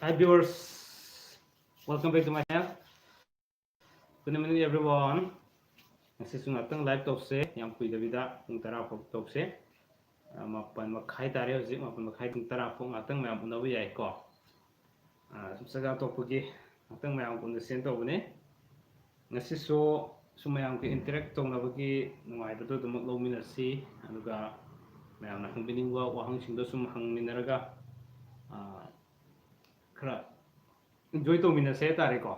Hi viewers, welcome back to my channel. Good evening everyone. Ngasi sungatang live talkse yang kui davida pung tara phok talkse. Mapan makhai tare hojik mapan makhai pung tara phok ngatang mayam unawi yai ko. Saga talkpugi ngatang mayam pun sen tawbune. Ngasi sumayam ki interact tawbagi nungai batu dumuk lawminasi aduga mayam na hangbiningwa wahang singdo sum hangminaraga khara enjoy tawminase tare ko.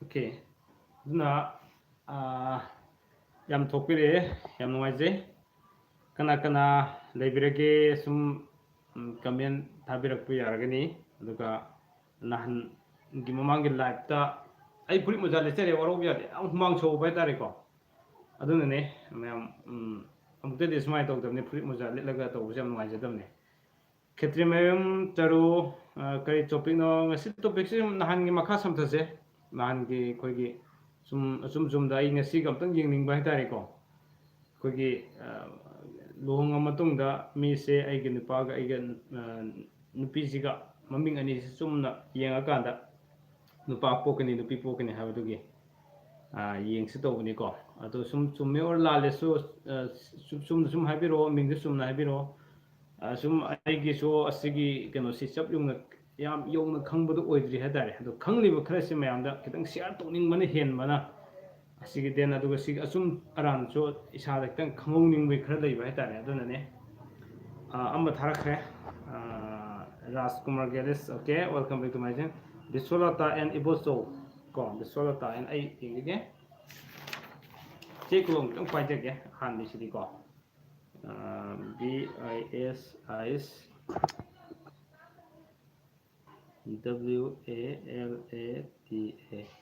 Okay. Duna yam thokpire yam nuwaije kana leibirage sum comment thabirakpu yaragani aduga nahan gi mamang gi live ta ai puri moja lechere waro yade am humang so bai tare ko aduna ne mayam amte de smai tok damne puri moja letlaga to jam nuwaije damne khetri mayam taru kai topic no ngasi topic sim nahan gi makha samthase nahan gi khoi gi sum da ai ngasi gamtang yingning bai tare ko khoi gi luhung amatungda mi se ai gi nupa ga ai ga nupi siga maming ani sumna yenga kanda nupa pokani nupi pokani habadu gi yeng se to ni ko ado sum me or la le so sum habiro ming sum na habiro sum ai gi so asigi keno si chap yung yam yong khangbadu oidri hadare ado khangliba khara se mayam da kitang share tokning mana hen mana asigi den aduga sig asum aran so isa da kitang khangong bai khara lei bai tare aduna ne amba tharakhe Rajkumar Gelis. Okay, welcome back to my channel. Bisolata and Iboso ko Bisolata and ai ingge chekulong tong pai jage han di sidi ko Bilata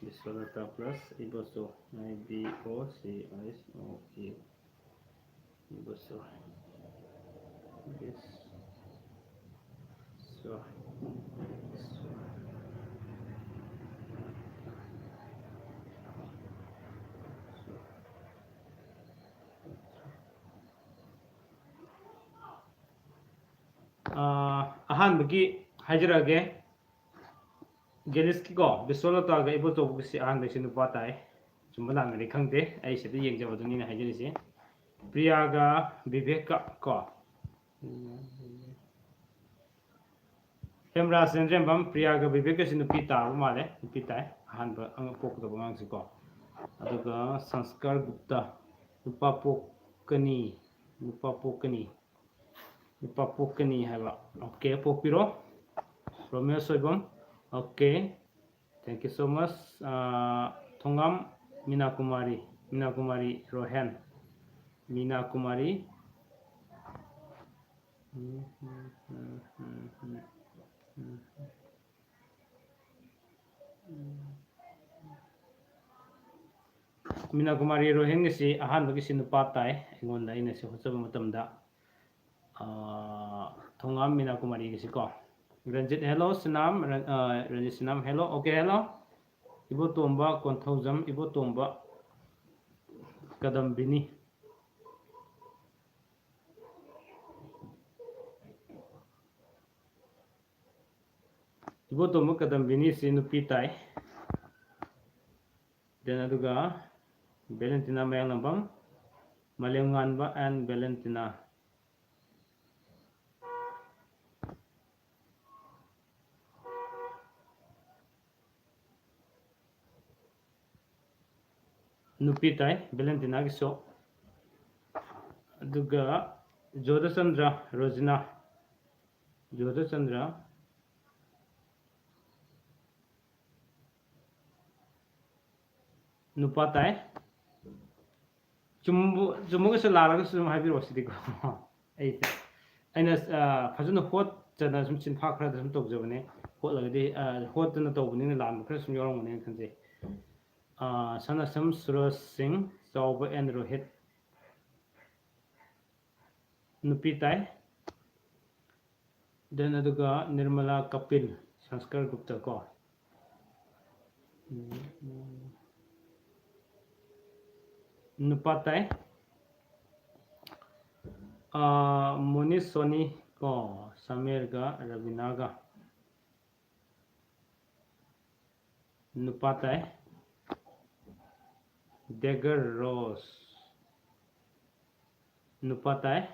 Bisolata plus Iboso Bocso Iboso yes so ahanbagi hajrage Geliski ko Bisolata ga Iboso si ahan besi nupa tai chumala ngari khangde ai sidi yengjabaduni na hajrisi Priya ga Viveka ko Hemra Sendrembam Priya ga Viveka si nupi ta male nupi tai ahan ba ang pok do bang si ko aduga Sanskar Gupta nupa pokani haba okay pokpiro Romeo Soibam okay thank you so much Thongam Mina Kumari Rohan Mina Kumari Mina Kumari Rohan ngasi ahan bagi sinupa tai ingonda ina si hotsaba matamda Thongam Mina Kumari ngasi ko Ranjit hello Sinam Ranjit Sinam hello okay hello Ibo Tomba Konthaujam Ibo Tomba Kadambini Ibo Tomba Kadambini si nupi tai then aduga Valentina Mayalambam Malayunganba and Valentina nupi tai Valentina ki so aduga Jodachandra Rojina Jodachandra nupa tai chumuga se laraga sum habiro sidi ko ai aina fajuna hot chana sum chin pha khara sum tok jabane hot lagadi hot na to buni na lam khara sum yorong ne khanje Sanasam Suraj Singh Chauba and Rohit nupi tai then aduga Nirmala Kapil Sanskar Gupta ko nupa tai Monish Soni ko Samer ga Ravina ga Nupatai Dagger Rose Nupatai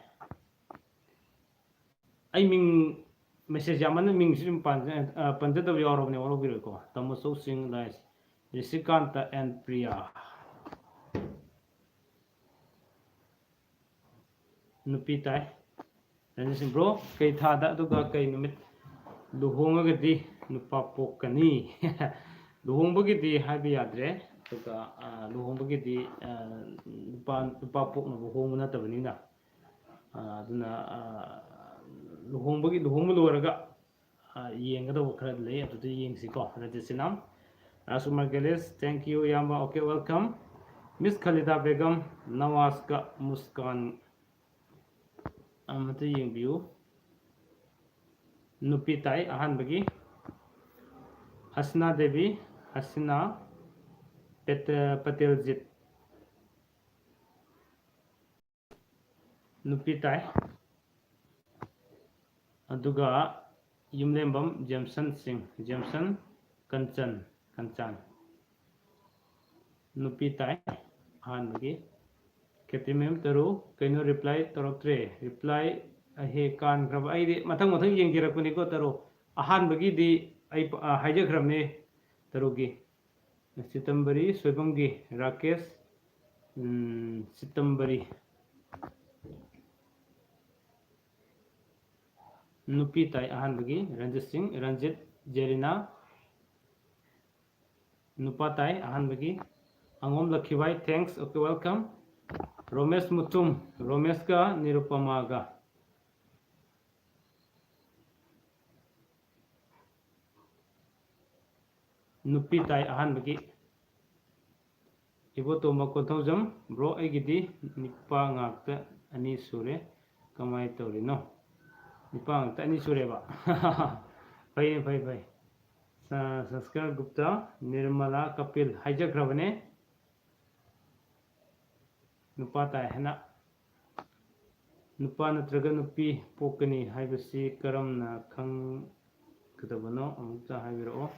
ai ming message yaman ming sim panjat of your own orobiro Tamoso Singh Lies Risikanta and Priya Nupitai Ranjit bro kay thada aduga kay numit luhongagadi nupapokani luhongbagidi habi yadre aduga luhongbagidi nupapokna luhongba natabani aduna luhongbagi luhongba loraga yengadaba khara lay aduda yengsi ko Rajasinam Asumar Galis thank you yamba okay welcome Miss Khalida Begum Nawaz ka Muskan amata yengbiu Nupitai ahanbagi Hasna Devi Hasina Pateljit Nupitai aduga Yumlembam Jameson Singh Jameson Kanchan Nupitai ahanbagi Ketimem taru kaino reply taroktre reply he kan grab ai di mathang yeng jirakuni ko taru ahan bagi di ai haja gramne tarugi Sitambari Soibamgi Rakesh Sitambari Nupitai ahan bagi Ranjit Singh Ranjit Jerina Nupatai ahan bagi Angom Lakhiwai thanks okay welcome Romesh Mutum Romesh ka Nirupama ga Nupitai ahan bagi Ibo Toma Kothojam bro aigidi nipa ngakta ani sure kamai tawrino nipa ngakta ani sure ba pai Sanskar Gupta Nirmala Kapil haijakrabane Nupatai hena nupa natraga nupi pokani haibasi karamna khang kadabano amukta haibiro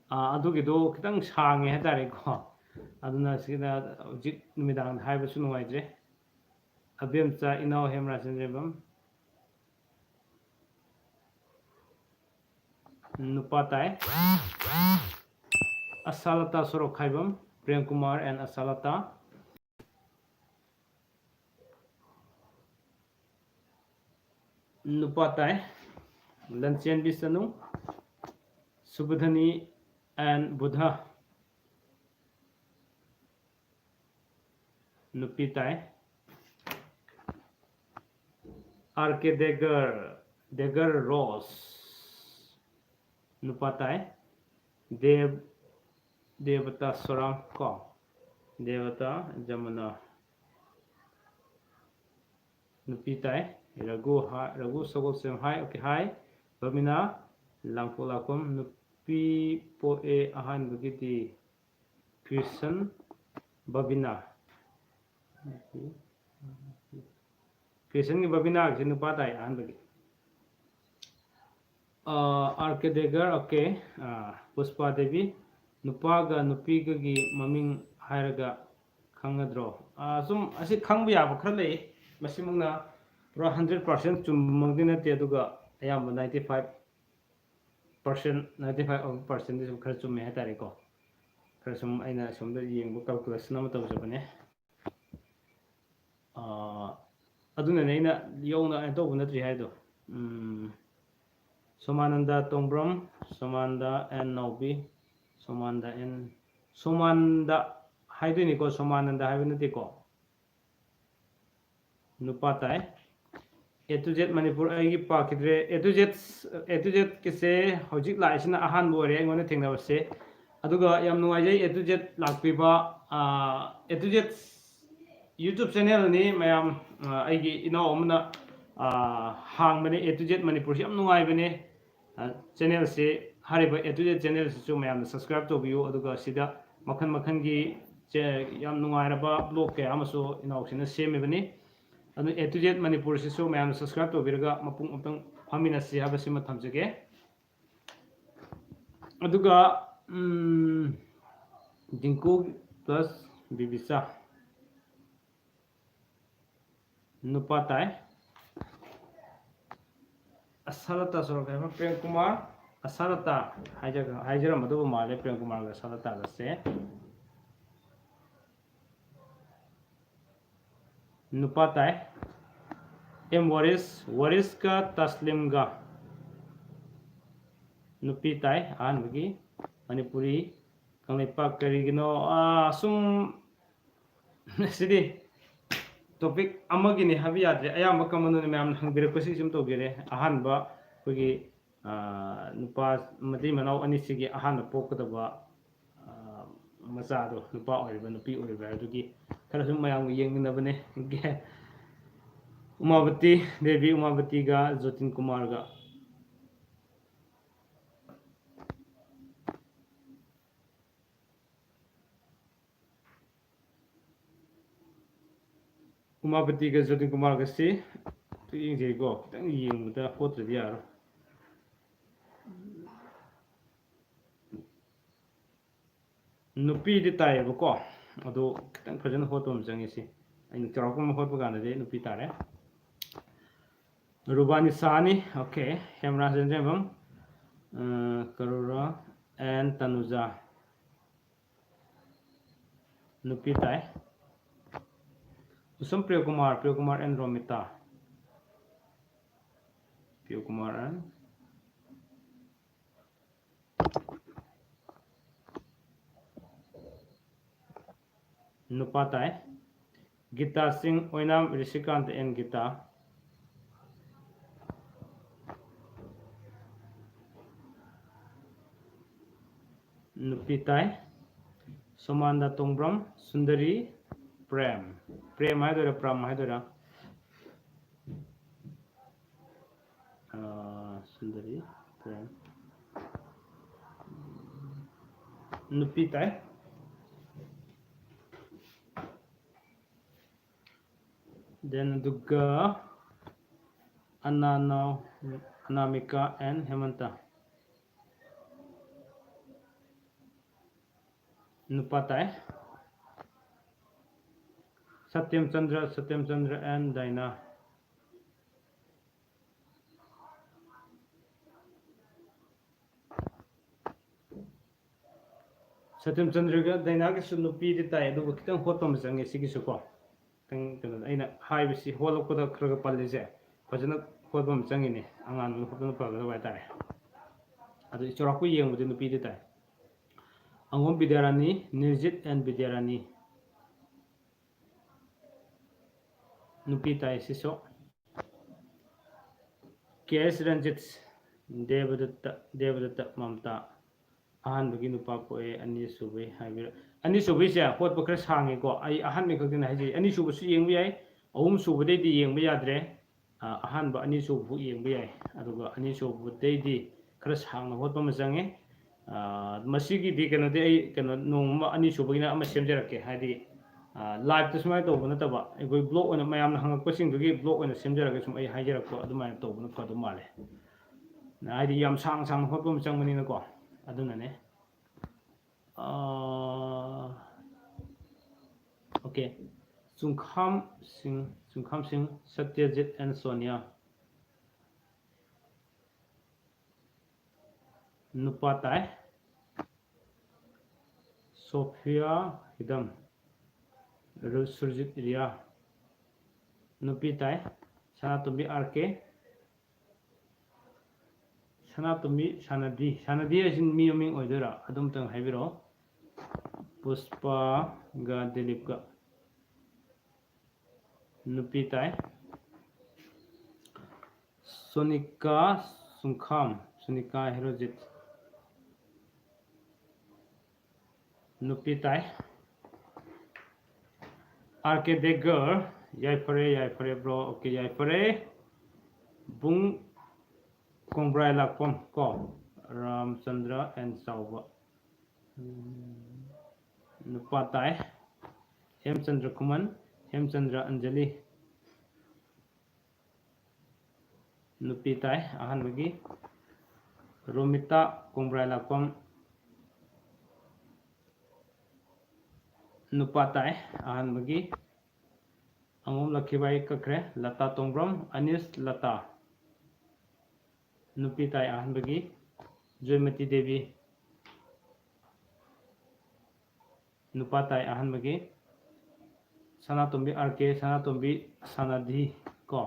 adugido kitang sange hatare ko aduna sida jik numidang haibasu nuwaidre abemcha inaw hemra sanjebam Nupatai Asalata Sorok Khaibam Prem Kumar and Asalata Nupatai Lancian Bisanu Subudhani and Buddha Nupitai RK Dagger Rose Nupatai Devata Soram Ko Devata Jamana Nupitai Ragu Sogol Sem Hai okay hi Bamina Langpolakum Nupi Poe Ahan Bugiti Christian Babina Christian Babina Nupatai Ahan Bugi RK Dagger okay Puspa Devi Nupaga Nupiga gi maming hairaga khangadro sum asi khangbu yaba khale masimungna pro 100% chumangdina te aduga ayam 95% is khar chumme hatare ko khar sum aina somda yengbu calculation ama tawjabane aduna neina yongna anto bunatri haido Somananda Tongbram, Somanda and Nobi, Somanda and Somanda Haiduniko, Somananda Havinatiko Nupatai Etujet Manipur Agi Pakidre Etujet Kise Hojik Laisina Ahan Bore, I'm going to think of say Aduga Yamnuaja Etujet Lakpiba Etujet YouTube channel ni mayam Igi Omna Hang Mani Etujet Manipur Yamnuai Bene channel se hariba etude channel su mayam subscribe to view aduga sida makhan gi yam nungai raba blog ke amaso inaw sina seme bani ꯑꯗꯨ A to Z ꯃꯅꯤꯄꯨꯔꯁꯤꯁꯨ ꯃꯌꯥꯝꯅ subscribe ꯇꯧꯕꯤꯔꯒ ꯃꯄꯨꯡ ꯑꯃꯨꯛꯇꯪ ꯐꯥꯃꯤꯟꯅꯁꯤ ꯍꯥꯏꯕꯁꯤꯃ ꯊꯝꯖꯒꯦ ꯑꯗꯨꯒ Dingko plus ꯕꯤꯕꯤꯆꯥ नुपा ताई असलता सोरक प्रेम कुमार असलता हाइजरम माले प्रेम कुमार असलता से नुपा ताई एम वरिस का तस्लिम का नुपी ताई आनबगी मणिपुरी कंगलेपा करिगिनो असुम सिदी टॉपिक अमगिनी हाबी यादरे अयाम कमन मैम हंगबिरपसी सुम तोगिरे अहानबा कोगी नुपा मदी मनाव अनिसिगी अहान पोकदबा मचादो नुपा ओइबा नुपी ओइबा अदुगी खरा सुम मयाम येंगनबने उमावती देवी उमावती गा ज्योतिन कुमार गा उमावती का ज्योतिन कुमार का से तो येंजेगो खितंग येंगबदा होत्रदि यारो नुपी दि तायबको अदो खितंग फजन होतोम चंगेसी अइन चौरकम होतब गानदे नुपी तारे रुबानी सानी ओके हेमराज जंजेबम करुरा एंड तनुजा नुपी ताई उसम प्रिय कुमार एंड रोमिता प्रिय कुमार एंड नुपा ताई गीता सिंह ओइनाम ऋषिकांत एंड गीता नुपी ताई सोमानदा तोंब्रम सुंदरी प्रेम है दोरा प्राम है दोरा सुंदरी प्रेम नुपी ताई देन दुर्गा अनामिका एंड हेमंता नुपा ताई सत्यम चंद्र एंड डायना सत्यम चंद्र का डायना के नुपी ताई खितंग होतम चंगे सिगिसुको अना हाइबसी होलपद खरग पल्लिसे फजन होतम चंगिने आंगान होतन फगदब हाइतारे अदु चौराकु येंबदि नुपी ताई अंगोम विद्यारानी निर्जित एंड विद्यारानी नुपी ताई सिसो केएस रंजित देवदत्त ममता अहनबगी नुपा पोए अनी सुबे हाइबिर अनी सुबे से होत बखर सांगेको आई अहन में खगदिन हाइजे अनी सुबसु येंब याय अहुम सुबदैदि येंब याद्रे अहनब अनी सुबु येंब याय अदुगा अनी सुबदैदि खर सांगना होत बम चंगे मसीगी कनोदे आई कनो नोंमा अनी सुबगिना अमा सेमजरके हाइदि लाइव तो सुमाय तौब नतबा अखोई ब्लॉग ओना मयाम हंगकपसिंगदुगी ब्लॉग ओना सेमजरके सुम आई हाइजरको अदुमाय तौबन फदो माले हाइदि याम सांग सांग होतबम चंगमनिनको अदुनने ओके चुंखाम सिंह सत्यजित एंड सोनिया नुपा ताई सोफिया हिदम सुरजित रिया नुपी ताई सनातुम्बी आरके सनातुम्बी सानदी असिन मी ममिंग ओइदोरा अदुमतंग हाइबिरो पुष्पा गा दिलीप का नुपी ताई सोनिका हिरोजित नुपी ताई आरके देगर याइफरे ब्रो ओके याइफरे बुंग कोंब्राय लाकपम को रामचंद्र एंड साउबा नुपा ताई हेमचंद्र कुमन हेमचंद्र अंजलि नुपी ताई अहनबगी रोमिता कोंब्राय लापम नुपा ताई अहनबगी अंगोम लखीबाई कखरे लता तोंग्रम अनिस लता नुपी ताई अहनबगी जयमती देवी नुपा ताई अहनबगी सनातोंबी आरके सनातोंबी सनाधी को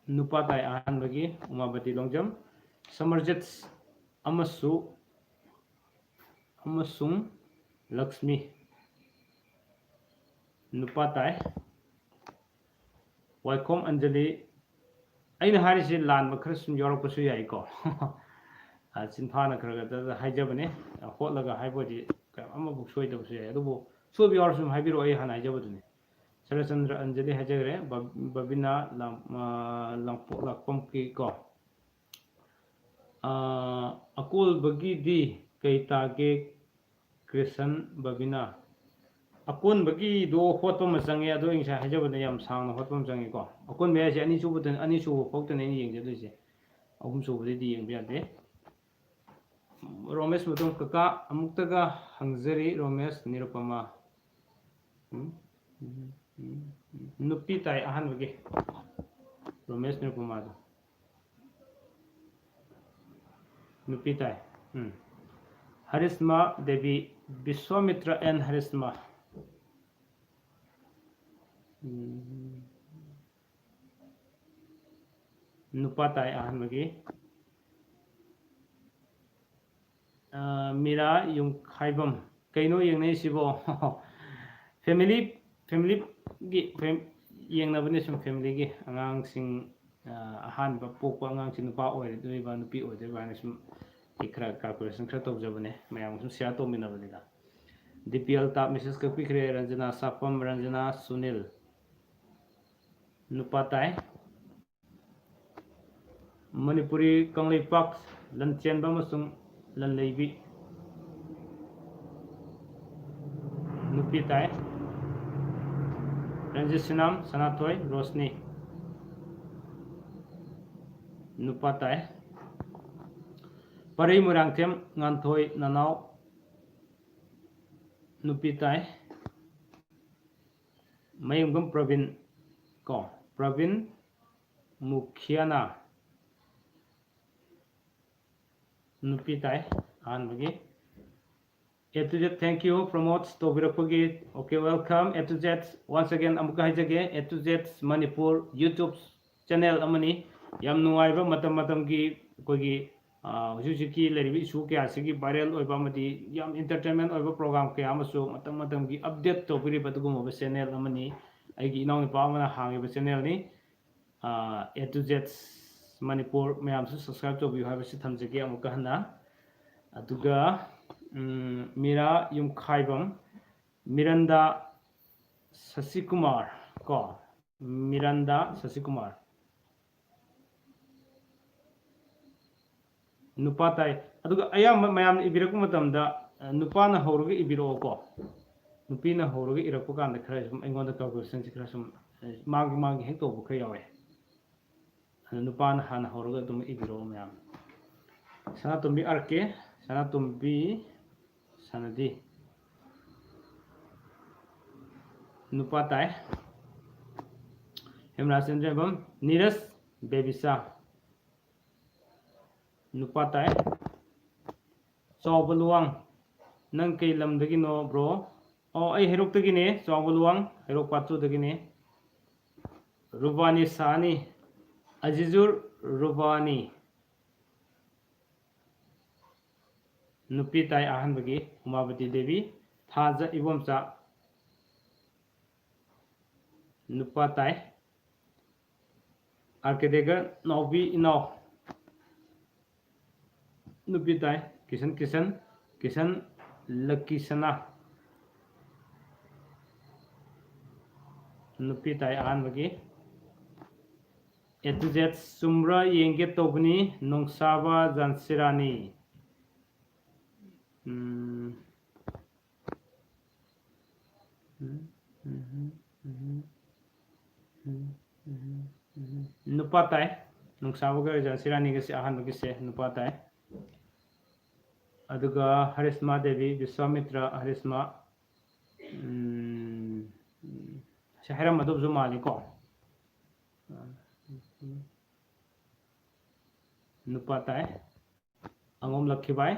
नुपा ताई अहनबगी उमावती लोंजम समरजित अमसुंग लक्ष्मी नुपा ताई वाइकोम अंजलि अइना हारिसे लान खर सुम यौरपसु याइको चिन्फाना खरगा हाइजबने होटलगा हाइबोदि अमबुक सोइदबसु याइ अदुबो सोबि यौरसुम हाइबिरो अइ हाना हाइजबदुनि शरचंद्र अंजलि हाइजगरे बबिना लांपम की को अकोल बगी दी कईतागे कृष्ण बबिना अकोन बगी दो होटपम चंगे अदो इंसा हाइजबने याम सांगना होटपम चंगे को अकोन मेसे अनि सुबुतन अनि सुबु फोक्तने येंगजदुइसे अहुम सुबुदि येंग बियादे रोमेश मुतुम कका अमुक्तगा हंगजरी रोमेश निरुपमा नुपी ताई अहनबगी रोमेश निरुपमा नुपी ताई हरिश्मा देवी विश्वामित्र एन हरिश्मा नुपा ताई अहनबगी मीरा युंखाइबम कईनो यंगने सिबो फैमिली की यंगनबने सुम फैमिली की आंगांसिंग अहानब पोप आंगांसिंग नुपा ओइदोइबा नुपी ओइदोइबा ने सुम इखरा कैलकुलेशन खरा तौजबने मयाम सुम शेयर तौमिनबनेदा डीपीएल ता मैसेज कपिखरे रंजना सापम रंजना सुनील नुपा ताई मणिपुरी कंगलेपाक लंचेनबा मसुम लनलेबी नुपी ताई रंजित सिनाम सनाथोय रोशनी नुपा ताई परी मुरांगथेम nganthoi nanau नुपी ताई मयंगम प्रवीण को प्रवीण मुखियाना नुपी ताई अहनबगी A to Z, thank you, promotes to Birapagi. Okay, welcome. A to Z, once again, Amuka Hajage, A to Z Manipur YouTube channel Amani. Yam Nuaiba Matamgi, Kogi, Hujiki, Lady Suki, Asiki, Barrel, or Bamati, Yam Entertainment over program, Kamasu, Matamatamgi, update to Biripatugum of a channel Amani. I know the Pamana Hang of a channel. A to Z Manipur, may I subscribe to you have a Sitamzaki Amukahana. Aduga. Meera युमखाइबम मिरंदा Sasikumar को मिरंदा शशिकुमार नुपा ताई अदुगा अयाम मयाम इबिरकु मतमदा नुपाना हौरगे इबिरो को नुपीना हौरगे इरकु कांद खरा सुम एंगोंदा calculation खरा सुम मागी हेक तोबु खरा यावे नुपाना हाना हौरगे तुम इबिरो मयाम सनातुंबी R K सनातुंबी सनदी नुपा ताई हेमराजचंद्र एवं नीरज बेबिसा नुपा ताई चौबलुवांग नंग कई लमदगिनो ब्रो ओ आई हेरोक्तगिने चौबलुवांग हेरोक पाचुदगिने रुबानी सानी अजीजुर रुबानी नुपी ताई अहनबगी उमावती देवी थाजा इबोमचा नुपा ताई आर्केदेगर नौबी इनाव नुपी ताई किशन लकीसना नुपी ताई अहनबगी एटुजेट सुम्रा येंगे तोबनी नोंसाबा जानसिरानी नुपा ताई नुंसाबगर झांसीरानी के अहम से नुपा ताई अदुगा हरिश्मा देवी विश्वामित्र हरिश्मा शहर मधुबजु मालिको नुपा ताई अंगोम लखीबाई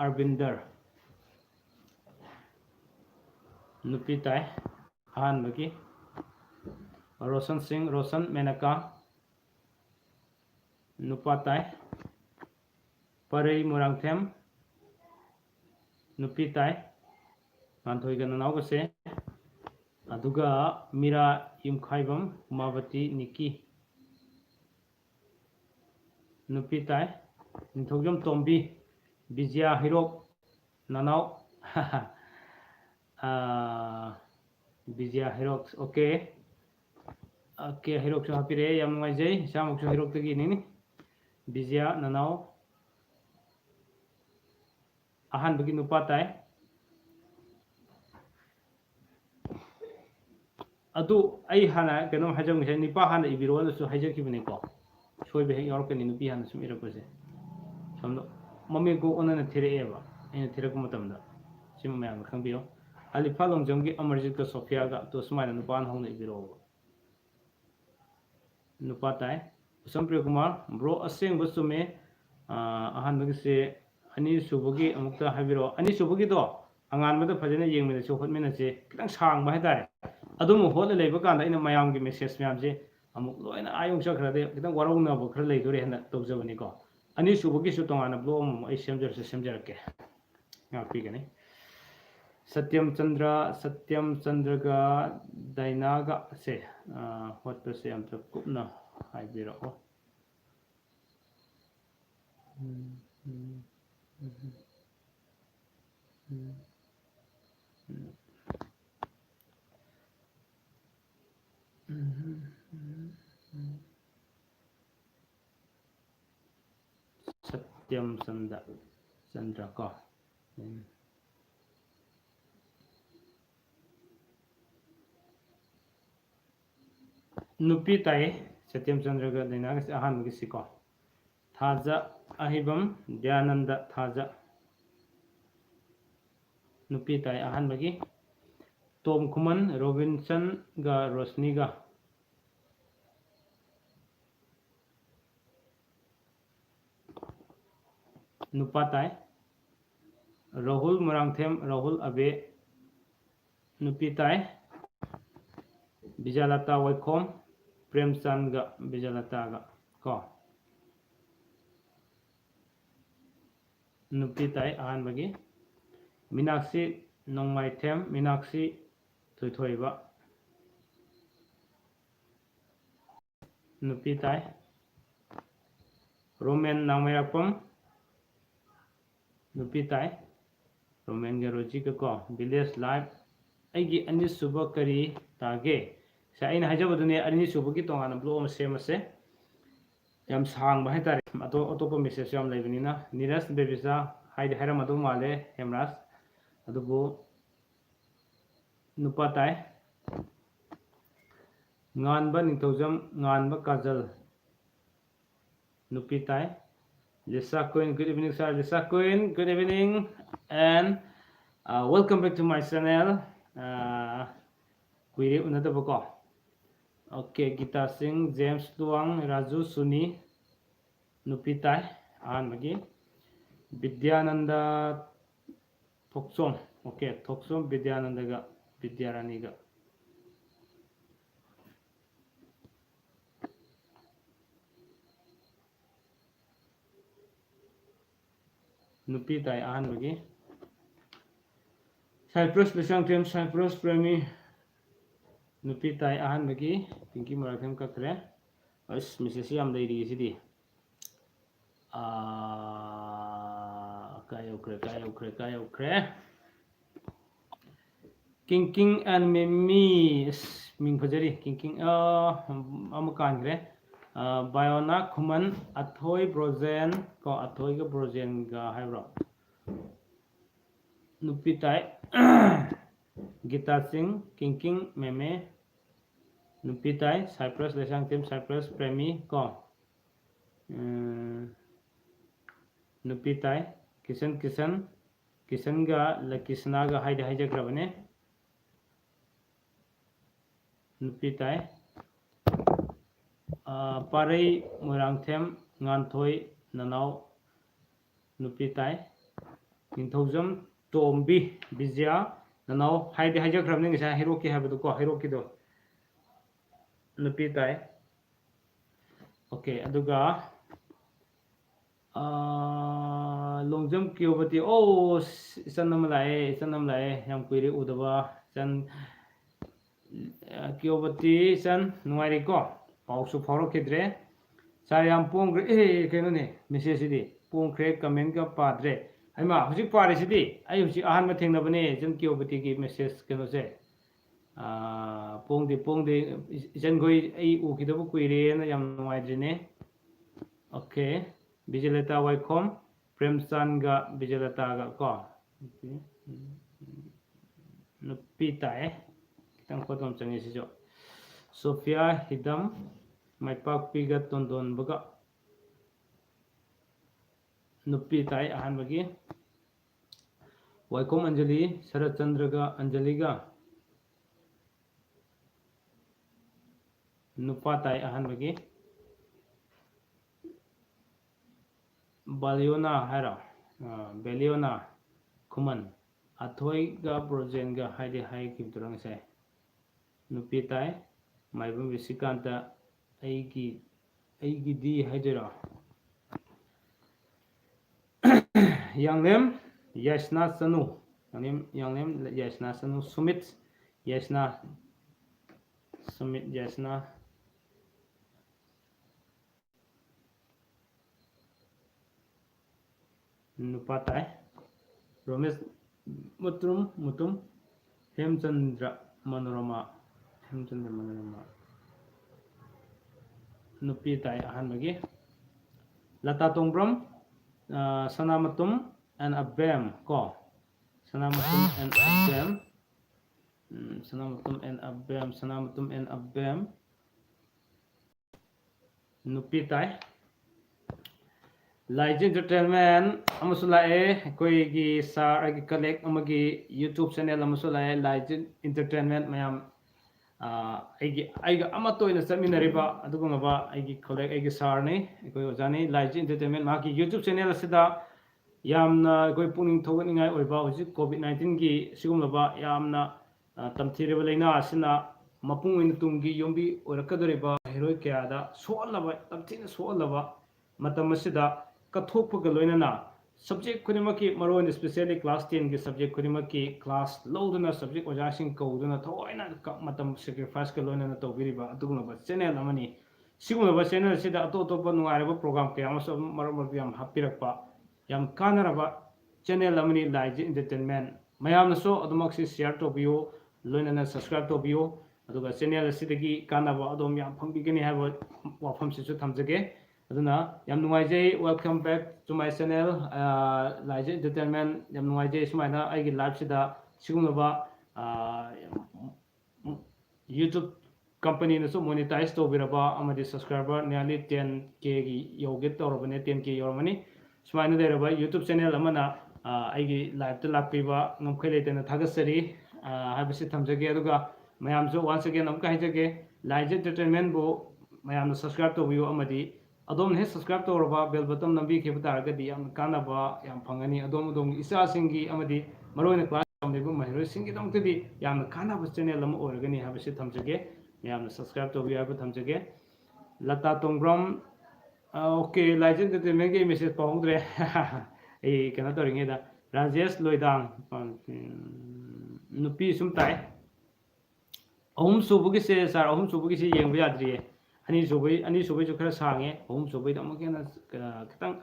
अरविंदर नुपी ताई अहानबगी रोशन सिंह रोशन मेनका नुपा ताई परई मुरांगथेम नुपी ताई मानथोइगा ननावगसे अदुगा मीरा युमखाइबम उमावती निकी नुपी ताई निथौजम तोम्बी विजया हिरोक ननाव विजया हिरोक ओके ओके हिरोक सो हापिरे याम नुंगाइजै सामुक सो हिरोक तगी नि विजया ननाव अहानबगी नुपा ताई अदु आई हाना कनो हाजम से निपा हाना इबिरोनसु हाजकिबनेको सोइबे हेक यावरकनी नुपी हाना सुम इरकसे समदो मम्मी को ओनना थिरेएबा इन थिरक मतमदा सिम मयाम खंबियो अलिफा लोंजमगी अमरजीत का सोफिया का तो सुमाइना नुपान होना इबिरोबा नुपा ताई उसम प्रिय कुमार ब्रो असेंग बसुमे अहानबगी से अनि सुबगी अमुक्ता हाबिरो अनि सुबगी दो अंगानबदा फजने येंगमेना सो होतमेना से कितंग सांग बा हाइतारे अदुम होल लेबा कांदा इन मयाम की मेसेज म्याम से अमुक लोइना आयुंग चखरदे कितंग वरौनाबो खर लेदोरे हना तौजबनी को अनि सुबगी सु तोंगाना ब्लो अइ सेमजरके गापीगनी सत्यम चंद्र का दैनागा से होत से हम तो कुपना हाइबिरो सत्यम चंद्र को नुपी ताई सत्यम चंद्र का दैनाग से अहानबगी सिको थाजा अहिबम दयानंद थाजा नुपी ताई अहानबगी तोम खुमन रोबिन्सन गा रोशनी गा नुपा ताई राहुल मुरांगथेम राहुल अबे नुपी ताई विजयलता वैखोम प्रेमचंद गा विजयलता गा को नुपी ताई अहानबगी मीनाक्षी नोंमाइथेम मीनाक्षी थोइथोइबा नुपी ताई रोमेन नामयरपम नुपी ताई रोमेन गे रोजी को विलेज लाइफ अगी अनिसुब करी तागे साइन हाजबदुने अनिसुबगी तोंगाना ब्लो अम सेमसे याम सांग बा हाइतारे अतोप मेसेज याम लेबनिना नीरज बेबिसा हाइदे हाइरमदु माले हेमराज अदुबो नुपा ताई nganba ningthaujam nganba kajal नुपी ताई Lisa Queen, good evening sir. Lisa Queen, good evening and welcome back to my channel. Query another book. Okay, Gita Singh, James Luang, Raju Suni, Nupi Tai, and Magi, Vidyananda Thoksom. Okay, Thoksom Vidyananda ga Vidyarani ga. Nupi Tai ahan bagi Cyprus besang tem Cyprus premi Nupi Tai ahan bagi Pinky murakem ka kre as misesi am dai ri sidi kayo kre King and Mimi ming phajari King amakan kre Bayona Kuman Athoy Brozen ko Athoy ga Brozen ga haibro Nupi Tai Gita Singh King Meme nupi tai Cyprus lesang tim Cyprus Premi ko nupi tai Kisan ga Lakisna ga haida haijagrabane nupi tai Parai Moirangthem Nganthoi Nanau nupi tai Ningthaujam Tombi Bijaya Nanau haida haijagrabane ngisa Hiroki habadu ko Hiroki do nupi tai okay aduga longjam kyobati oh sanam lae yam kuiri udaba san kyobati san nuari ko pausu phoro kidre sar yam pongre keno ne message sidi pongkre comment ka padre aima hujik pare sidi ai hujik ahan ma thengna bane jan kyobati ki message keno se pongde jan goi ai u kidabu kuire na yam nuai drine okay Vijalata Waikom Premchan ga Vijalata ga ko nupi tai kitang kodom changi si jo Sophia Hidam Maipak Piga Tondon baga nupi tai ahan bagi Waikom Anjali Sharat Chandra ga Anjali ga nupa tai ahan bagi Baliona Hara Beliona Kuman Athoi ga Projen ga haide hai kibturang se nupi tai maibum Visikanta aigi di haidera Yangnam Yasna Sanu Yangnam Yasna Sanu Sumit Yasna nupa tai Romesh Mutum Hemchandra Manorama nupi tai ahan bagi Lata Tongbram Sanamatum and Abem ko Sanamatum and Abem nupi tai Laije Entertainment amasulae koi gi sar agi collect amagi YouTube channel amasulae Laije Entertainment mayam aiga amatoina chaminariba adugumaba aigi collect aigi sar ni koi ojani Laije Entertainment maki YouTube channel asida yamna koi puning thoganingai oiba hoji COVID-19 gi sigumlaba yamna tamthireba leina asina mapung in tumgi yombi orakadoriba heroi kyada soalaba tamthina soalaba matam asida kathokpaga loinana subject khudimaki maron especially class 10 gi subject khudimaki class lowduna subject ojasing kauduna thoina matam sacrifice ka loinana tobiriba adugumaba channel amani sigumaba channel sida atotopa nuareba program kaya amaso marmar yam hapirakpa yam kanaraba channel amani Laije Entertainment mayamna so adumaksi share tobiyo loinana subscribe tobiyo aduga channel asidagi kanaba adom yam phangbigani haba wafam sisu thamjage aduna yam nuwaijay welcome back to my channel Laije Entertainment yam nuwaijay sumaina aigi live sida sigumaba YouTube company na so monetize tobiraba amadi subscriber nearly 10k gi yoget torobane 10k yormani sumaina deraba YouTube channel amana aigi live ta lakpiba ngamkhai leitena thagasari habisi thamjage aduga mayamso once again amka haijage Laije Entertainment bo mayamna subscribe tobiyo amadi adom he subscribe toraba bell button nambi kheba taragadi yam kanaba yam phangani adom isa singi amadi maroina class amdebu mahiro singi damtadi yam kanaba channel am organi habisi thamjage yam subscribe tobiyo haba thamjage Lata Tongbram okay Laije Entertainment ge message pahongdre ei kana toringe da Rajesh Loidang nupi sum tai ahum subugi se sar ahum subugi se yengba yadriye ani subai jo khara sange ahum subai da makena kitang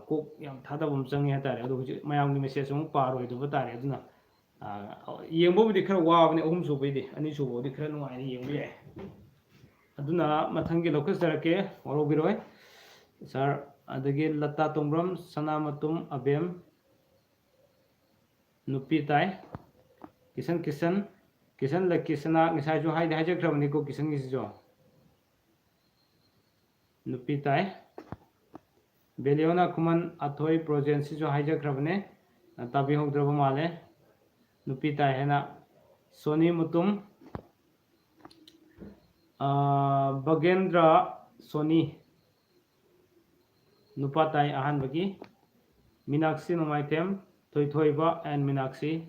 kok yam thadabum changi hatare adu mayam ni message sum paroi do batare aduna yengbo budi khara wabani ahum subai di ani subo di khara nuai yengba yae aduna mathangi lokas darake warobiroi sir adagi Lata Tongbram Sanamatum Abem nupi tai Kishan लकीसना ngisai hai hajakrabani ko kisan gisijo nupi tai Beliona kuman athoi projen si jo hajakrabane tabi hogdraba male nupi tai hena Sony mutum Bagendra Sony nupa tai ahan bagi Minakshi nomaitem Thoithoiba and Minakshi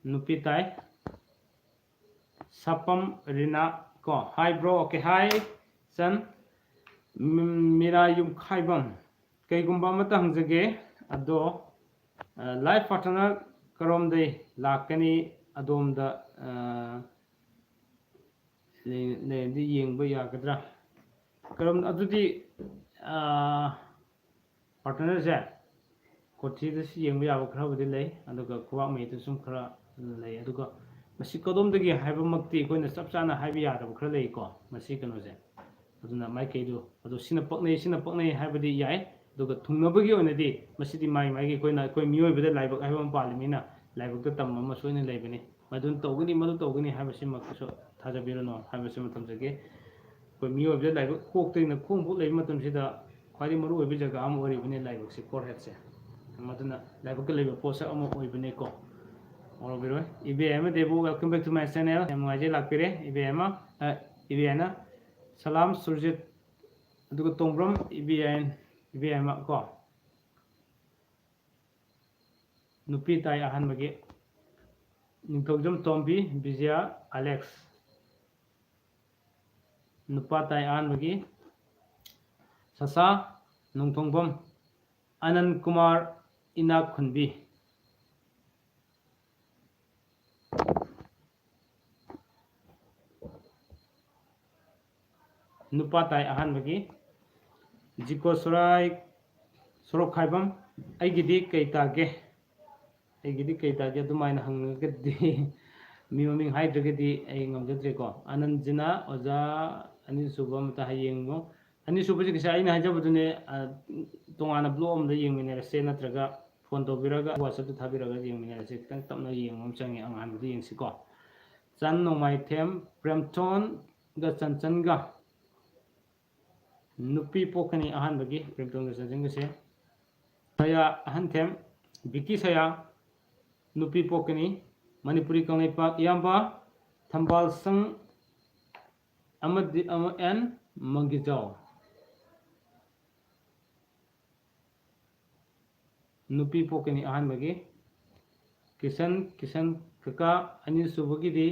nupi tai Sapam Rina ko hi bro okay hi son Mira yum khaibam kai gumba mata hangjage ado life partner karom dei lakani adom da le di yengba yagadra karom adudi partner je kothi da si yengba yabu khara budi lei aduga kuwa me tu sum khara lei aduga masi kodom dagi haiba makti koina chap chana haibi yada khara lei ko masi kano je aduna mai keidu adu sina paknei haibadi yai aduga thungnabagi onadi masidi mai gi koina koi miyoi bada laibak haibam palimina laibak ta tam ma soina leibani madun togani madu togani haibasi makso thajabirano haibasi matam jage koi miyoi bada laibak kokteina khongbu lei matam sida khwari maru oibi jaga am ori bine laibak se kor het se maduna laibak ka leiba posa am oi bine ko oro biro ibm debu welcome back to my channel emwaje lakpire ibm Salam Surjit aduga Tongbram IBM ko nupi tai ahan bagi Ningthogjam Tombi Vijaya Alex nupa tai ahan bagi Sasa Nongthongbam Anand Kumar Inak Khunbi nupa tai ahan bagi Jiko Sorai Sorok Khaibam aigidi keitage adumaina hangagadi mi maming haidragadi ai ngamjadre ko Anandjina Oja ani subam ta hayengmo ani subaji kisa aina hajabudune tongana blom da yengmine se natraga phone to biraga whatsapp ta thabiraga yengmine se kitang tamna yengmom changi angan budi yengsi ko Chan Nomai Them Premton ga Chanchan nupi pokani ahan bagi Premton ga Chanchan se saya ahan them Vicky saya nupi pokani Manipuri kangai pak yamba Thambal sang amad en mangijau nupi pokani ahan bagi Kisan kaka ani subagi di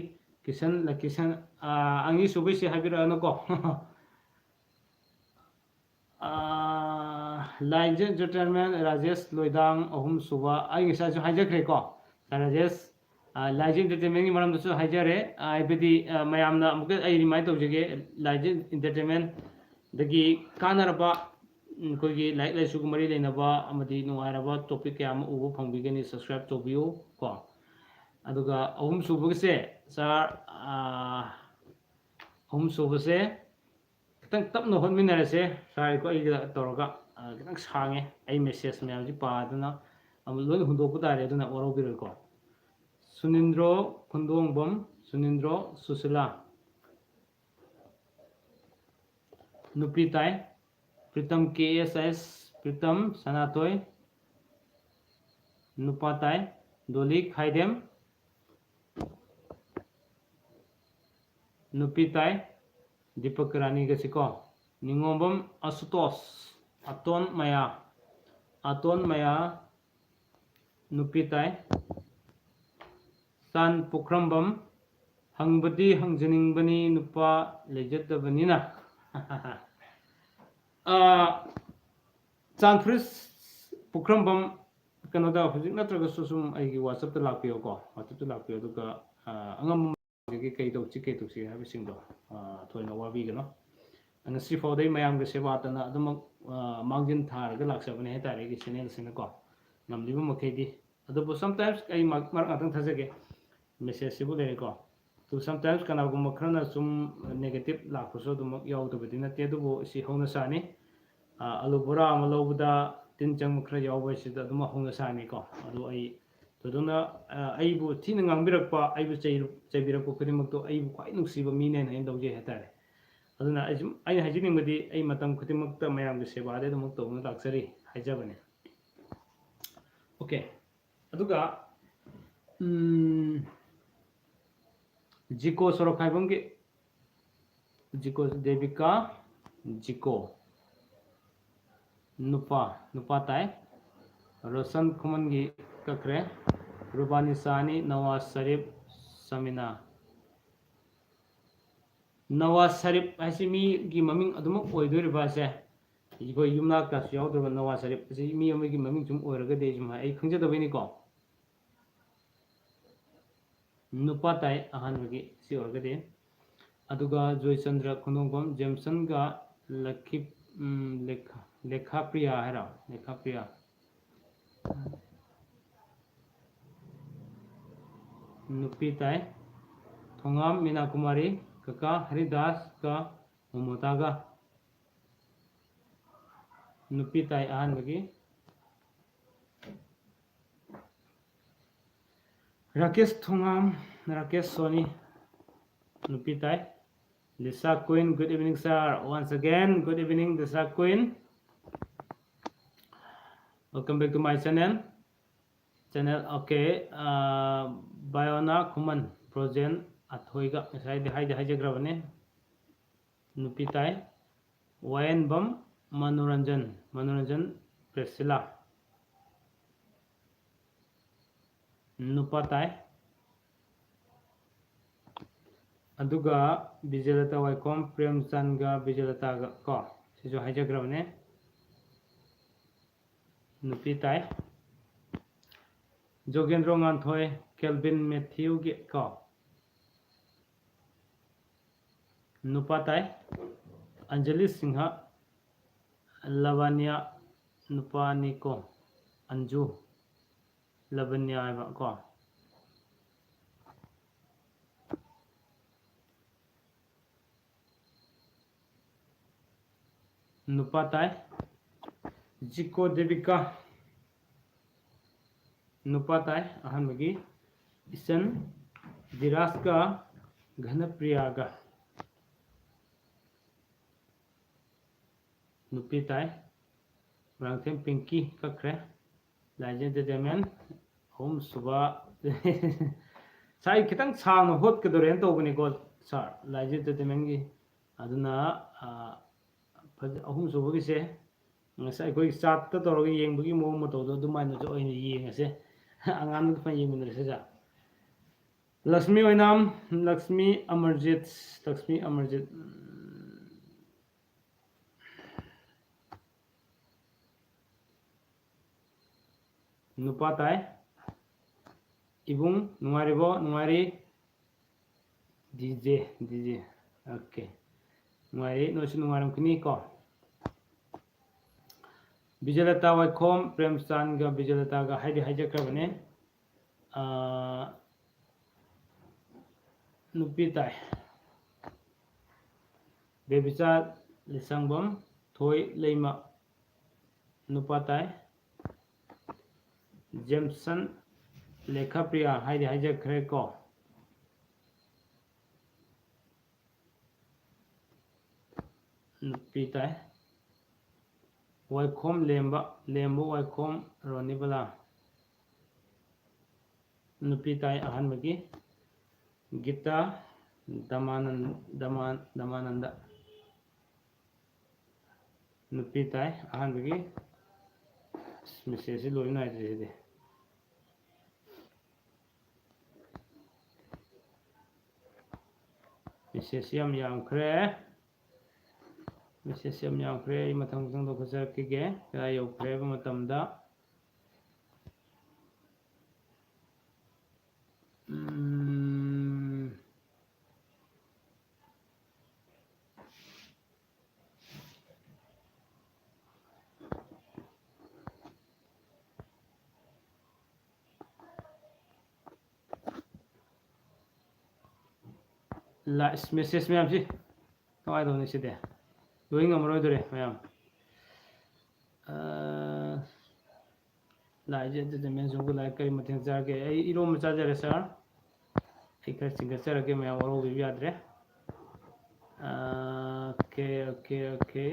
Kisan angi subai si habira ano ko Lainje Entertainment Rajesh Loidang ahum suba ai ngisa ju hajakre ko Rajesh Lainje Entertainment ni maram dasu hajare ai bedi mayamna amuke ai remind tawjege Lainje Entertainment dagi kanaraba koigi like lai sugu mari leinaba amadi nuaraba topic kya am ubu phangbigani subscribe tobiyo ko aduga ahum subugse sir ahum subuse kitang tapno honminarase sir ko ai toroga kitang sange ai message mayam ji paduna am loi hundok tare aduna orobiro ko Sunindro Khundongbam Sunindro Susila nupi tai Pritam KSS Pritam Sanatoy nupa tai Doli Khaidem nupi tai Deepak Rani gasiko Ningombam Asutos Aton Maya nupi tai San Pukrambam hangbadi hangjaningbani nupa lejatabanina Chanfris Pukrambam kanoda hujik natraga susum aigi WhatsApp ta lakpiyo ko WhatsApp ta lakpiyo duka angam gi kai to chike to si habi singdo thoina wabi gano anga si fodai mayam ga seba tana adum mangjin thar ga laksabane hetare gi channel sina ko namlibu makhedi adu sometimes ai mar atang thajage message sibu le ko to sometimes kana gum makhrana sum negative lakhuso dum yaw to bedina te du si hona sani alubura amalobuda tin chang khra yaw ba si da dum hona sani ko adu ai ꯇꯣꯗꯣꯅ ꯑꯩꯕꯨ ꯊꯤꯅ ꯉꯥꯡꯕꯤꯔꯛꯄ ꯑꯩꯕꯨ ꯆꯩꯕꯤꯔꯛꯄ ꯈꯨꯗꯤꯡꯃꯛꯇꯣ ꯑꯩꯕꯨ ꯈ꯭ꯋꯥꯏ ꯅꯨꯡꯁꯤꯕ ꯃꯤꯅꯦꯅ ꯑꯩꯅ ꯂꯧꯖꯩ ꯍꯥꯏꯇꯥꯔꯦ ꯑꯗꯨꯅ ꯑꯩꯅ ꯍꯥꯏꯖꯅꯤꯡꯕꯗꯤ ꯑꯩ ꯃꯇꯝ ꯈꯨꯗꯤꯡꯃꯛꯇ ꯃꯌꯥꯝꯒꯤ ꯁꯦꯕꯥꯗꯤ ꯑꯗꯨꯃꯛ ꯇꯧꯗꯨꯅ ꯂꯥꯛꯆꯔꯤ ꯍꯥꯏꯖꯕꯅꯦ ꯑꯣꯀꯦ ꯑꯗꯨꯒ ꯖꯤꯀꯣ ꯁꯣꯔꯣꯛꯈꯥꯏꯕꯝꯒꯤ ꯖꯤꯀꯣ ꯗꯦꯕꯤꯀꯥ ꯖꯤꯀꯣ नुपा ताई रोशन खुमन की कखरे रुबानी सानी नवाज शरीफ समीना नवाज शरीफ ऐसी मी की ममिंग अदुमक ओइदोरिबा से इको युमनाक्ता याउदबा नवाज शरीफ ऐसी मी अमगी ममिंग जुम ओइरगदे जुम आई खंजदबैनिको नुपा ताई अहानबगी सी ओइरगदे अदुगा जयचंद्र खुनोंगम जेमसन का लखी लेखा प्रिया है लेखा प्रिया नुपी ताई थोंगाम मीना कुमारी कका हरिदास का ममतागा नुपी ताई अहानबगी राकेश थोंगाम राकेश सोनी नुपी ताई Lisa Queen, good evening sir. Once again, good evening Lisa Queen. Welcome back to my channel. Okay. Bayona Kuman Projen Athoiga. Hijagrabane. Nupitai. Wayan Bam Manoranjan Priscilla. Nupatai. अदुगा बिजलता वाइकोम प्रेमचंद गा बिजलता को सिजो हाइजाग्राबने नुपी ताई जोगेंद्र गांथोय केल्विन मैथ्यू गे को नुपा ताई अंजलि सिंह लवन्या नुपानी को अंजू लवन्या को नुपा ताई जिको देविका नुपा ताई अहमगी इसन विरास का घनप्रियागा नुपी ताई ब्रांथेम पिंकी कखरे लाइजेंड जेमेन होम सुबह साई खितंग सांग होत कदोरेन तोबनी को सर लाइजेंड जेमेन की अदुना अहूम सूबगीसे अखोई चाट तौर येंबगी मो मतौदो दुमाइनसो ओइने येंगसे अंगाम फन येंमिनरसे जा लक्ष्मी ओइनाम लक्ष्मी अमरजीत नुपा ताई इबुंग नुंगारिबो नुंगारी डीजे ओके नुंगारी नोसु नुंगारमखनी को बिजलता वाइकोम प्रेमचंद का बिजलता का हाइजाग्राबने नुपी ताई बेबिचा लिसंगबम थोई लेमा नुपा ताई जेमसन लेखा प्रिया हाइजाग्रे को नुपी ताई वाइकोम लेम्बो वाइकोम रोनिबला नुपी ताई अहानबगी गीता दमानंद नुपी ताई अहानबगी मेसेज लोइन नाइदे मेसेज यामखरे मेसेज यामखरे मथंग मथंग खजरके कदा यौखरे मतमदा मेसेज मैम से कमाई सिदे लोई ngमरोदरे मैम लाइजे अदुदे मेंजोंगु लाइ कई मथिंग चागे आई इरोम चाजरे सर आई खर चिंगचरगे मैं वरो भी यादरे ओके ओके ओके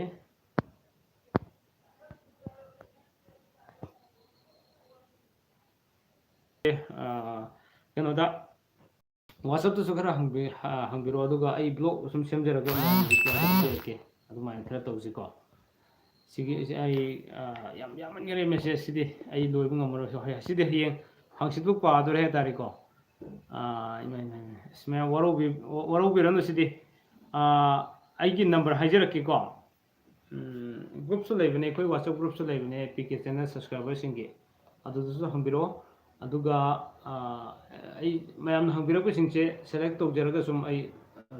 कनोदा WhatsApp तो खरा हंबिरो अदुगा आई ब्लॉग सुम सेमजरगे मैं अदुमाइन खरा तौसिको सिगी आई यामनगरे मेसेज सिदी आई लोइबु ngमरो सिदी हियें हांसिदु पादोरे तारिको इसमें वरो भी रनो सिदी आई की नंबर हाइजरकेको ग्रुप सु लेबने कोई WhatsApp ग्रुप सु लेबने पीके चैनल सब्सक्राइबर सिंगे अदुदुसु हंबिरो अदुगा आई मैम हंबिरको सिंचे सेलेक्ट तौजरगा सुम आई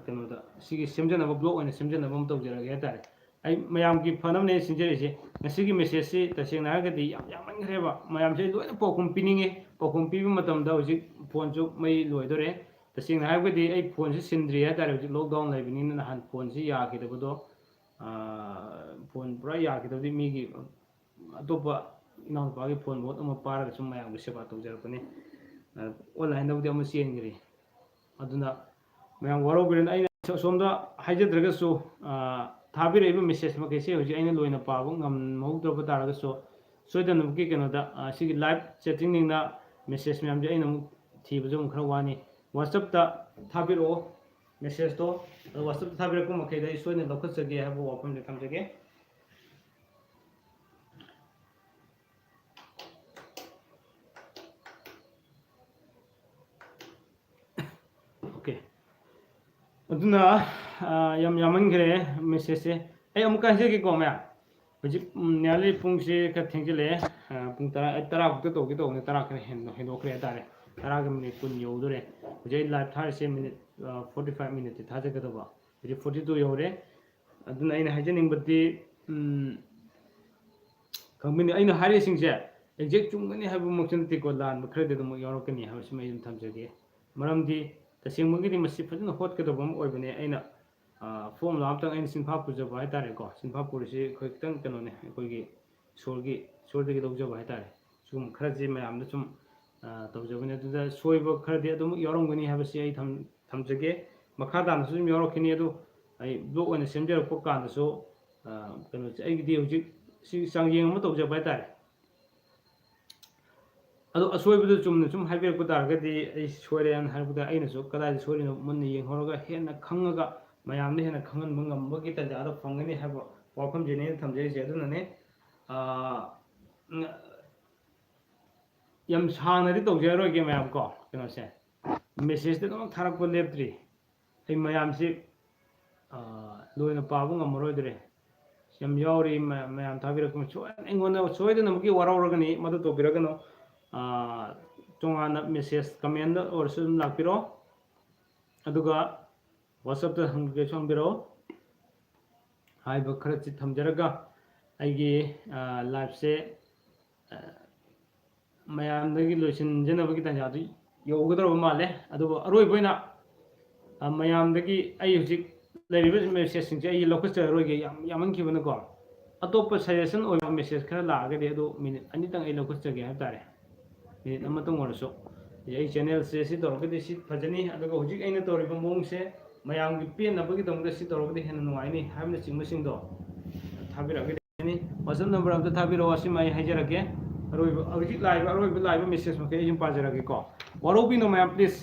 कनोदा सिगी सेमजनबा ब्लॉग ओइना सेमजनबा म तौजरगे तारे आई मैम की फनमने सिंजरेसे ngasiगी मेसेज से तसेंगना हागदी यामनगरेबा मैम से लोइना पौकुम पिनिंगे पौकुम पिबु मतमदा होजिक फोन जो मै लोइदोरे तसेंगना हागदी आई फोन से सिंद्रि है तारे होजिक लॉकडाउन लाइबनिना नहान फोन से यागिदबदो फोन पूरा यागिदबदी मीगी अतोपा इनाउपागी फोन बहुत अमा पारगा सुम मैम की सेवा तौजरपने ऑनलाइन दबदी अमा चेंगरी अदुना मैम वरो बिरन आई सोमदा हाइजद्रगसु थाबिरेबा मेसेज मकेसे होजि आइना लोइना पाबो ngमहौद्रबा तारगसु सोइदनबकी कनोदा सिगी लाइव चैटिंग निंगना मेसेज मैम जे आइना थीबजो खरा वानी WhatsApp ता थाबिरो मेसेज तो WhatsApp थाबिरको मखेदा सोइना लखसगे हाबो वाफम जे थमजगे ओके अदुना यामनगरे मेसेज से आई अमुका हेगे को मैं होजि न्याले पुंग से का थेंजले पुंग तरा बुक तो तो ने तरा करे हेदोखरे तारे तरा के मिनिट कुन योदरे होजि लाइव थार से मिनिट 45 मिनिट थाजे कदबा होजि 42 योरे अदुना आइना हाइजनिंग बदि खंबिनि आइना हारे सिंजे एग्जैक्ट चुंगनी हाबु मक्सन तिको लान खरदे दम योरकनी हाबसि मै थमजगे मरमदि तसेंमगिदि मसि फजन होटकदबम ओइबने आइना फॉर्म लामतंग आइन सिनफा पुजबा है तारे को सिनफा पुरसे खय खतंग कनोने कोइगी सोरदगी लौजबा है तारे सुम खरजे मयाम सुम तौजबने दुदा सोइबो खरदे अदुम यौरंगनी हाबसि आई थमजगे मखादान सुम यौरखिनी अदु आई ब्लॉग ओने सेमजरपो कानसो कनो आइगदी हुजिक सि सांगयेंग म तौजबा है तारे अदो असोइबदु चुमने सुम हाइबेरपो तारगदी आई सोइरेन हारबुदा आइनसो कदाइ सोइरिनो मुन्न येंगहोरगा हेना खंगगा मैम हेन खाबी तंजा फंगनी है वाफम जेने थमजे यम सांगनदी तौजरोगे मैम को कनोसे मेसेज थारक लेप्री मैम से लोन पाब ngमरोद्रे यम यावरी मैम थाबिरक सोइदनबकी वरावरगनी मदु तोबिरगनो तोंगाना मेसेज कमेंट और सुम लापिरो अदुगा WhatsApp ता हमगे सोंबिरो हाय बखरत थमजरगा आइगे लाइव से मयामदगी लोसिन जनबगी तंजादु योगदरो माले अदु अरोइबोइना मयामदगी आई हुजिक लेरिबस मेसेज सिंजे आई लोकस रोइगे यामनखिबन को अतोप सजेशन ओइ मेसेज खरा लागदे अदु मिनिट अनि तंग आई लोकस जगे हातारे मिनिट अमतंग ओरसो आई चैनल से सि तोरगदि सि फजनी अदुगा हुजिक आइना तोरिबो मोंग से मैम की पेनबी तौरबदी हेन नुआईनी चिंबसिंदो थाबिरगनी WhatsApp नंबर अब थाबिरो असिम आई हाइजरगे अरोइब लाइव मेसेज मके पाजरगे को वरोबिनो मैम प्लीज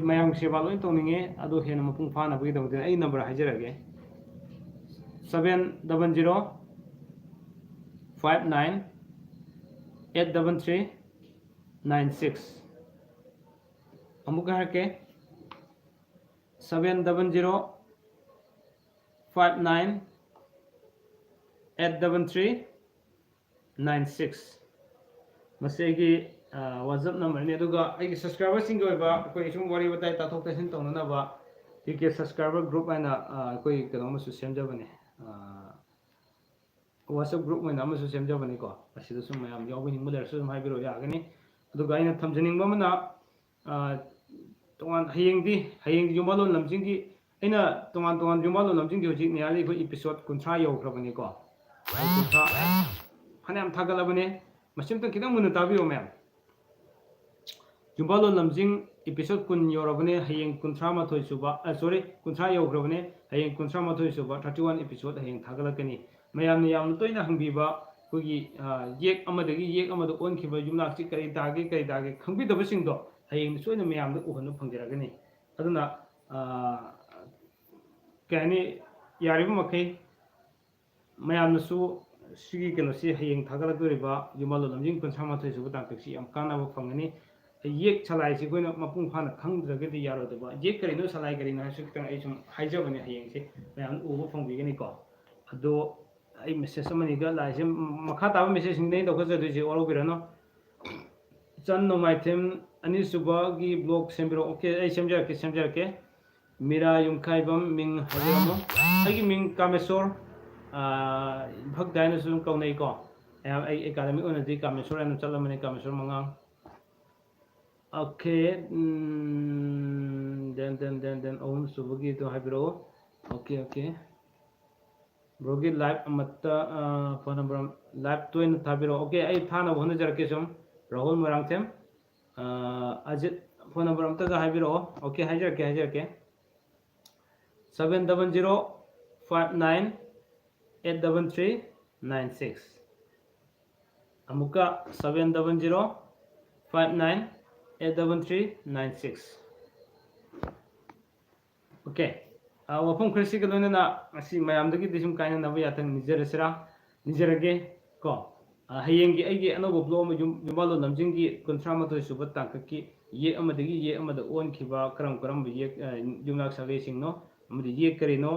मैम सेवा लोइन तौनिंगे अदो हेन मपुंग फानबगी दमदे आई नंबर हाइजरगे 700 59 833 96 अमुक हरके 700 59 833 96 मसेगी WhatsApp नंबर ने दुगा आई सब्सक्राइबर सिंग ओइबा कोई सुम वरी बताई ताथोक तसिन तौननाबा टीके सब्सक्राइबर ग्रुप आइना कोई कदमसु सेमजबने WhatsApp ग्रुप में नामसु सेमजबने को असिदा सुम मयाम यावबिनि मुलरसु सुम हाइबिरो यागनी दुगा आइना थमजनिंग बमना तोंगान हयेंग युमालोन लमजिंगी अइना तोंगान युमालोन लमजिंगी होजिक नियाली को एपिसोड 30 यौख्रबने को 30 फनाम थागलबने मसिमतंग खितंग मुन्ना ताबियो मैम जुम्बालो लमजिंग एपिसोड कुन योरबने हयेंग कुंथ्रा माथोय सुबा सॉरी कुंथ्रा योग्रबने हयेंग कुंथ्रा माथोय सुबा 31 एपिसोड हयेंग थागलकनी मयामने यामन तोयना हंगबीबा कुगी येक अमदगी येक अमद ओनखिबा जुमलाक्सि कई दागे खंगबिदबसिंगदो हयेंग सोयना मयामद उहन फंगिरगनी अदुना कहनी यारिबा मखै मयामनसु सिगी कनोसी हयेंग थागलकदोरिबा जुम्बालो लमजिंग कुंथ्रा माथोय सुबा तांतक्सि याम कानाबा फंगनी येक सलाई से कोई मपुंग फाना खंगद्रगदि यारोदबा येक करिनो सलाई करिनो हासु कितंग आई सुम हाइजबने हयेंग से मयाम उबो फंगबिगनी को अदो आई मेसेज अमनिगा लाइसे मखा ताबा मेसेज सिंगनै दखजदुजे ओरोबिरनो चन नोमाइथेम अनिसुबा की ब्लॉग सेमबिरो ओके आई सेमजरके मीरा युमखाइबम मिंग हाजरमो आई मिंग कामेश्वर भक्तायन सुम कौनै को आई एकेडमी ओनदि कामेश्वर एन चलमने कामेश्वर मंगांग okay then ohun subagi to habiro okay brogi live amatta phone number live to in thabiro okay ai thana hona jarake sum rahul marangthem ajit phone number amta ga habiro okay hajarke 700598396 amuka 700598396 okay वफम खरसी के लोने ना असी मयाम दगी दिसुम कायना नबो यातंग निजरसरा निजरगे को हयेंगी अइगे अनोबो blog म जुम्बालो लमजिंगी कुंथ्रा मथोय सुबा तांककी ये अमदगी ये अमद own खिबा करम ये जुमलाक सागे सिंगनो अमदि ये करिनो